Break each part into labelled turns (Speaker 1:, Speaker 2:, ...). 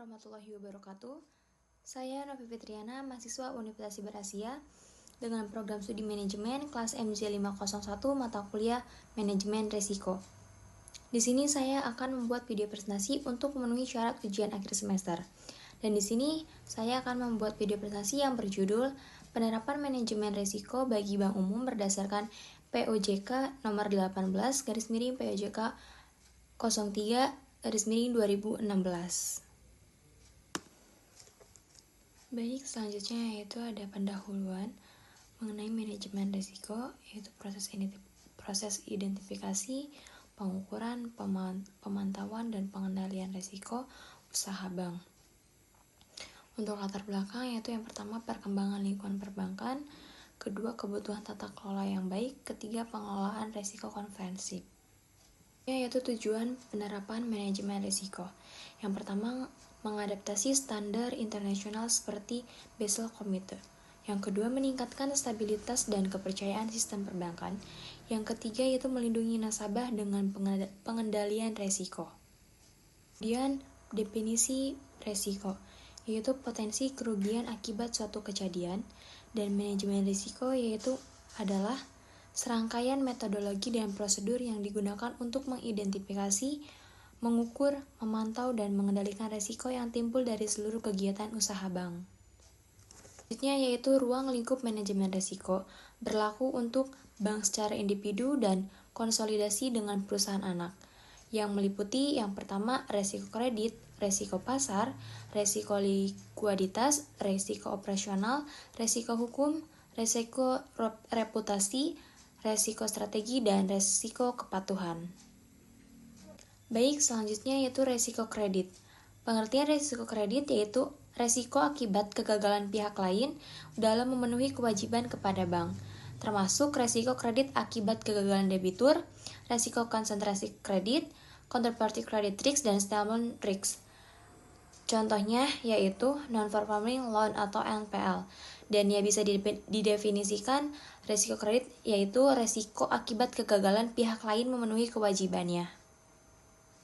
Speaker 1: warahmatullahi wabarakatuh. Saya Novi Fitriana, mahasiswa Universitas Siberasia dengan program studi manajemen kelas MJ501 mata kuliah manajemen risiko. Di sini saya akan membuat video presentasi untuk memenuhi syarat ujian akhir semester. Dan di sini saya akan membuat video presentasi yang berjudul Penerapan Manajemen Risiko bagi Bank Umum berdasarkan POJK nomor 18 garis miring POJK 03 garis miring 2016. Baik, selanjutnya yaitu ada pendahuluan mengenai manajemen risiko, yaitu proses identifikasi, pengukuran, pemantauan, dan pengendalian risiko usaha bank. Untuk latar belakang yaitu yang pertama perkembangan lingkungan perbankan, kedua kebutuhan tata kelola yang baik, ketiga pengelolaan risiko konvensif. Yaitu tujuan penerapan manajemen risiko. Yang pertama, mengadaptasi standar internasional seperti Basel Committee. Yang kedua, meningkatkan stabilitas dan kepercayaan sistem perbankan. Yang ketiga, yaitu melindungi nasabah dengan pengendalian risiko. Kemudian, definisi risiko, yaitu potensi kerugian akibat suatu kejadian, dan manajemen risiko yaitu adalah serangkaian metodologi dan prosedur yang digunakan untuk mengidentifikasi, mengukur, memantau, dan mengendalikan risiko yang timbul dari seluruh kegiatan usaha bank. Selanjutnya yaitu ruang lingkup manajemen risiko, berlaku untuk bank secara individu dan konsolidasi dengan perusahaan anak, yang meliputi yang pertama risiko kredit, risiko pasar, risiko likuiditas, risiko operasional, risiko hukum, risiko reputasi, risiko strategi, dan risiko kepatuhan. Baik, selanjutnya yaitu risiko kredit. Pengertian risiko kredit yaitu risiko akibat kegagalan pihak lain dalam memenuhi kewajiban kepada bank, termasuk risiko kredit akibat kegagalan debitur, risiko konsentrasi kredit, counterparty credit risk, dan settlement risk. Contohnya yaitu non-performing loan atau NPL. Dan ya bisa didefinisikan risiko kredit yaitu risiko akibat kegagalan pihak lain memenuhi kewajibannya.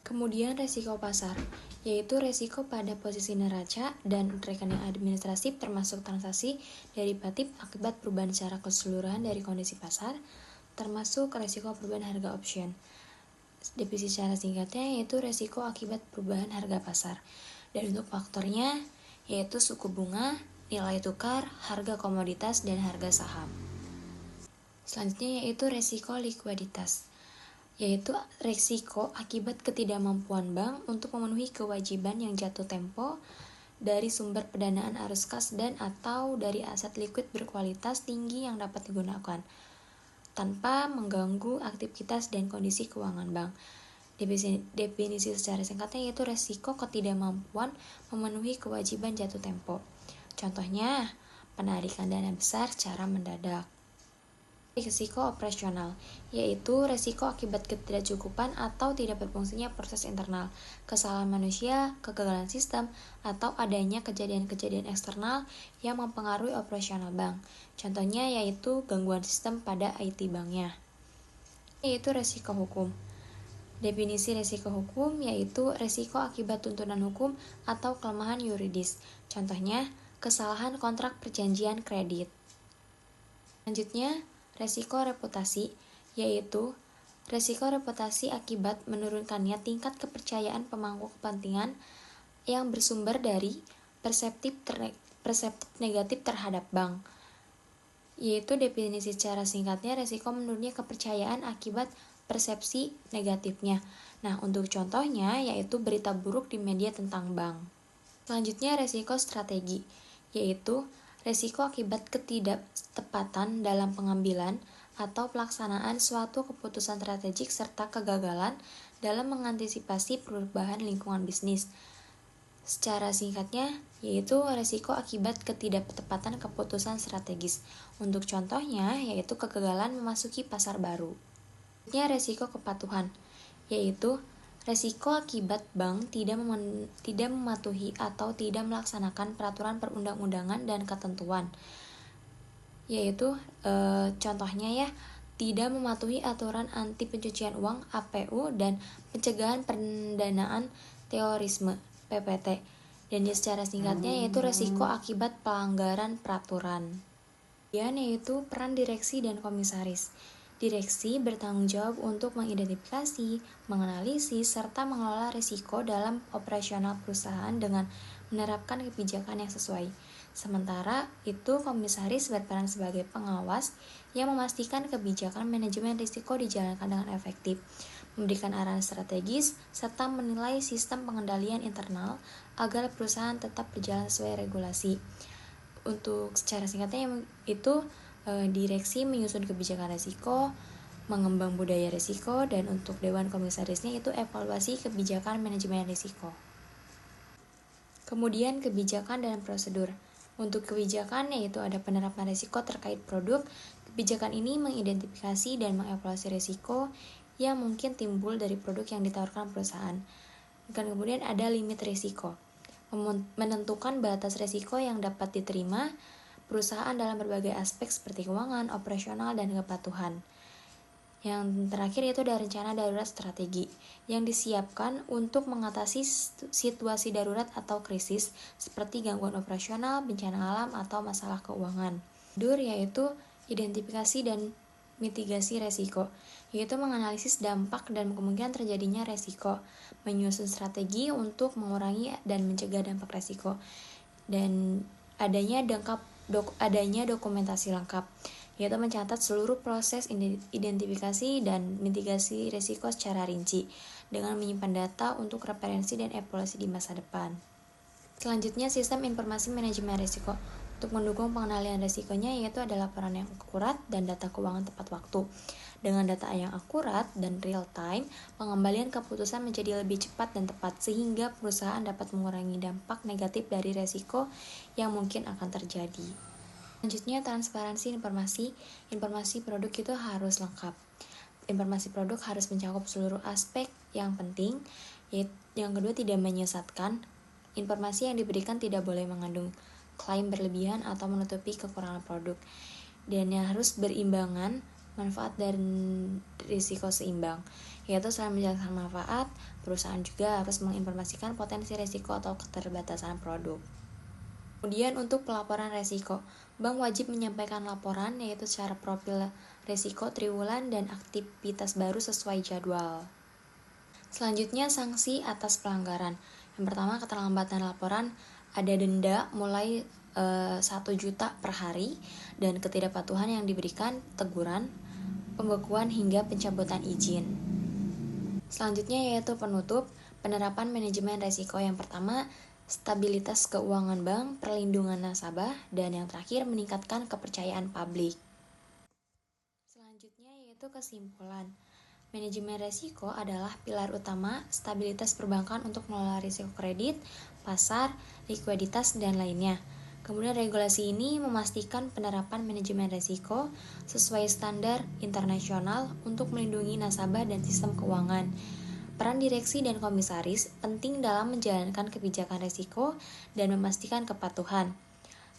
Speaker 1: Kemudian risiko pasar, yaitu risiko pada posisi neraca dan rekening administratif termasuk transaksi derivatif akibat perubahan secara keseluruhan dari kondisi pasar, termasuk risiko perubahan harga option. Definisi secara singkatnya yaitu risiko akibat perubahan harga pasar. Dan untuk faktornya yaitu suku bunga, nilai tukar, harga komoditas, dan harga saham. Selanjutnya yaitu risiko likuiditas, yaitu risiko akibat ketidakmampuan bank untuk memenuhi kewajiban yang jatuh tempo dari sumber pendanaan arus kas dan atau dari aset likuid berkualitas tinggi yang dapat digunakan tanpa mengganggu aktivitas dan kondisi keuangan bank. Definisi secara singkatnya yaitu risiko ketidakmampuan memenuhi kewajiban jatuh tempo. Contohnya, penarikan dana besar secara mendadak. Risiko operasional, yaitu risiko akibat ketidakcukupan atau tidak berfungsinya proses internal, kesalahan manusia, kegagalan sistem, atau adanya kejadian-kejadian eksternal yang mempengaruhi operasional bank. Contohnya yaitu gangguan sistem pada IT banknya. Yaitu risiko hukum. Definisi risiko hukum yaitu risiko akibat tuntunan hukum atau kelemahan yuridis. Contohnya, kesalahan kontrak perjanjian kredit. Selanjutnya, risiko reputasi, yaitu risiko reputasi akibat menurunkannya tingkat kepercayaan pemangku kepentingan yang bersumber dari persepsi negatif terhadap bank. Yaitu definisi secara singkatnya risiko menurunnya kepercayaan akibat persepsi negatifnya. Nah, untuk contohnya yaitu berita buruk di media tentang bank. Selanjutnya risiko strategi, yaitu risiko akibat ketidaktepatan dalam pengambilan atau pelaksanaan suatu keputusan strategik serta kegagalan dalam mengantisipasi perubahan lingkungan bisnis. Secara singkatnya, yaitu risiko akibat ketidaktepatan keputusan strategis. Untuk contohnya, yaitu kegagalan memasuki pasar baru. Selanjutnya, risiko kepatuhan, yaitu risiko akibat bank tidak mematuhi atau tidak melaksanakan peraturan perundang-undangan dan ketentuan. Yaitu contohnya ya, tidak mematuhi aturan anti pencucian uang APU dan pencegahan pendanaan terorisme PPT. Dan secara singkatnya yaitu resiko akibat pelanggaran peraturan. Kemudian yaitu peran direksi dan komisaris. Direksi bertanggung jawab untuk mengidentifikasi, menganalisis, serta mengelola risiko dalam operasional perusahaan dengan menerapkan kebijakan yang sesuai. Sementara itu, komisaris berperan sebagai pengawas yang memastikan kebijakan manajemen risiko dijalankan dengan efektif, memberikan arahan strategis, serta menilai sistem pengendalian internal agar perusahaan tetap berjalan sesuai regulasi. Untuk secara singkatnya itu direksi menyusun kebijakan risiko, mengembang budaya risiko, dan untuk dewan komisarisnya itu evaluasi kebijakan manajemen risiko. Kemudian kebijakan dan prosedur. Untuk kebijakan yaitu ada penerapan risiko terkait produk. Kebijakan ini mengidentifikasi dan mengevaluasi risiko yang mungkin timbul dari produk yang ditawarkan perusahaan. Dan kemudian ada limit risiko. Menentukan batas risiko yang dapat diterima perusahaan dalam berbagai aspek seperti keuangan, operasional, dan kepatuhan. Yang terakhir itu ada rencana darurat strategi yang disiapkan untuk mengatasi situasi darurat atau krisis seperti gangguan operasional, bencana alam, atau masalah keuangan. Prosedur yaitu identifikasi dan mitigasi resiko, yaitu menganalisis dampak dan kemungkinan terjadinya resiko, menyusun strategi untuk mengurangi dan mencegah dampak resiko, dan adanya dokumentasi lengkap, yaitu mencatat seluruh proses identifikasi dan mitigasi risiko secara rinci dengan menyimpan data untuk referensi dan evaluasi di masa depan. Selanjutnya, sistem informasi manajemen risiko. Untuk mendukung pengendalian risikonya yaitu ada laporan yang akurat dan data keuangan tepat waktu. Dengan data yang akurat dan real time, pengembalian keputusan menjadi lebih cepat dan tepat sehingga perusahaan dapat mengurangi dampak negatif dari risiko yang mungkin akan terjadi. Selanjutnya, transparansi informasi. Informasi produk itu harus lengkap. Informasi produk harus mencakup seluruh aspek yang penting. Yang kedua, tidak menyesatkan. Informasi yang diberikan tidak boleh mengandung klaim berlebihan atau menutupi kekurangan produk. Dan yang harus berimbangan, manfaat dan risiko seimbang. Yaitu selain menjalankan manfaat, perusahaan juga harus menginformasikan potensi risiko atau keterbatasan produk. Kemudian untuk pelaporan risiko, bank wajib menyampaikan laporan yaitu secara profil risiko triwulan dan aktivitas baru sesuai jadwal. Selanjutnya, sanksi atas pelanggaran. Yang pertama, keterlambatan laporan, ada denda mulai 1 juta per hari dan ketidakpatuhan yang diberikan teguran, pembekuan hingga pencabutan izin. Selanjutnya yaitu penutup, penerapan manajemen risiko. Yang pertama, stabilitas keuangan bank, perlindungan nasabah, dan yang terakhir meningkatkan kepercayaan publik. Selanjutnya yaitu kesimpulan. Manajemen risiko adalah pilar utama stabilitas perbankan untuk mengelola risiko kredit, pasar, likuiditas, dan lainnya. Kemudian regulasi ini memastikan penerapan manajemen risiko sesuai standar internasional untuk melindungi nasabah dan sistem keuangan. Peran direksi dan komisaris penting dalam menjalankan kebijakan risiko dan memastikan kepatuhan.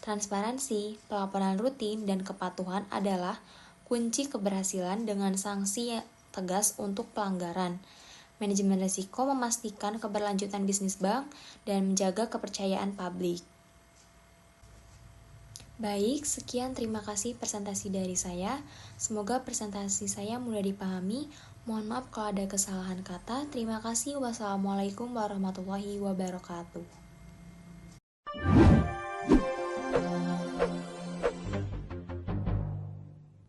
Speaker 1: Transparansi, pelaporan rutin, dan kepatuhan adalah kunci keberhasilan dengan sanksi tegas untuk pelanggaran. Manajemen risiko memastikan keberlanjutan bisnis bank dan menjaga kepercayaan publik. Baik, sekian, terima kasih presentasi dari saya. Semoga presentasi saya mudah dipahami. Mohon maaf kalau ada kesalahan kata. Terima kasih. Wassalamualaikum warahmatullahi wabarakatuh.